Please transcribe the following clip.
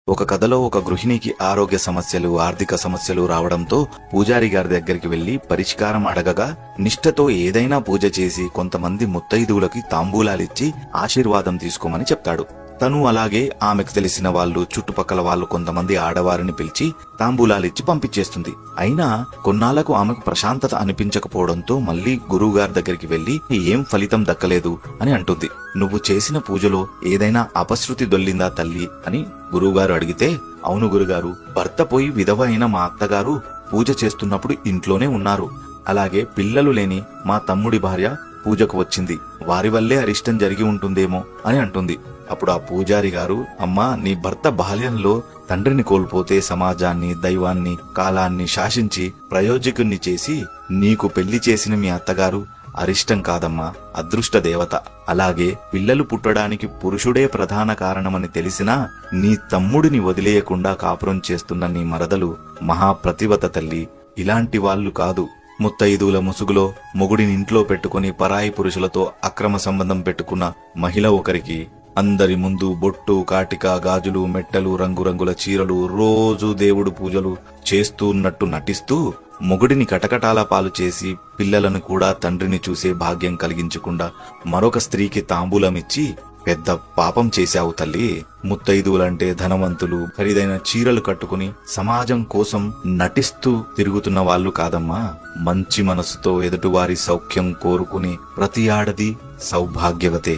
ఒక కథలో ఒక గృహిణికి ఆరోగ్య సమస్యలు, ఆర్థిక సమస్యలు రావడంతో పూజారి గారి దగ్గరికి వెళ్లి పరిష్కారం అడగగా నిష్ఠతో ఏదైనా పూజ చేసి కొంతమంది ముత్తైదువులకి తాంబూలాలిచ్చి ఆశీర్వాదం తీసుకోమని చెప్తాడు. తను అలాగే ఆమెకు తెలిసిన వాళ్ళు, చుట్టుపక్కల వాళ్ళు కొంతమంది ఆడవారిని పిలిచి తాంబూలాలిచ్చి పంపించేస్తుంది. అయినా కొన్నాళ్లకు ఆమెకు ప్రశాంతత అనిపించకపోవడంతో మళ్లీ గురువుగారి దగ్గరికి వెళ్లి ఏం ఫలితం దక్కలేదు అని అంటుంది. నువ్వు చేసిన పూజలో ఏదైనా అపశృతి దొల్లిందా తల్లి అని గురువుగారు అడిగితే, అవును గురుగారు, భర్త పోయి విధవ అయిన మా అత్తగారు పూజ చేస్తున్నప్పుడు ఇంట్లోనే ఉన్నారు. అలాగే పిల్లలు లేని మా తమ్ముడి భార్య పూజకు వచ్చింది, వారి వల్లే అరిష్టం జరిగి ఉంటుందేమో అని అంటుంది. అప్పుడు ఆ పూజారి గారు, అమ్మా, నీ భర్త బాల్యంలో తండ్రిని కోల్పోతే సమాజాన్ని, దైవాన్ని, కాలాన్ని శాసించి ప్రయోజకుణ్ణి చేసి నీకు పెళ్లి చేసిన మీ అత్తగారు అరిష్టం కాదమ్మా, అదృష్ట దేవత. అలాగే పిల్లలు పుట్టడానికి పురుషుడే ప్రధాన కారణమని తెలిసినా నీ తమ్ముడిని వదిలేయకుండా కాపురం చేస్తున్న నీ మరదలు మహాప్రతివత తల్లి. ఇలాంటి వాళ్ళు కాదు. ముత్తైదువుల ముసుగులో మొగుడిని ఇంట్లో పెట్టుకుని పరాయి పురుషులతో అక్రమ సంబంధం పెట్టుకున్న మహిళ ఒకరికి అందరి ముందు బొట్టు, కాటిక, గాజులు, మెట్టలు, రంగురంగుల చీరలు, రోజు దేవుడు పూజలు చేస్తున్నట్టు నటిస్తూ మొగుడిని కటకటాల పాలు చేసి పిల్లలను కూడా తండ్రిని చూసే భాగ్యం కలిగించకుండా మరొక స్త్రీకి తాంబూలమిచ్చి పెద్ద పాపం చేశావు తల్లి. ముత్తైదువులంటే ధనవంతులు, ఖరీదైన చీరలు కట్టుకుని సమాజం కోసం నటిస్తూ తిరుగుతున్న వాళ్ళు కాదమ్మా. మంచి మనసుతో ఎదుటివారి సౌఖ్యం కోరుకుని ప్రతి ఆడది సౌభాగ్యవతే.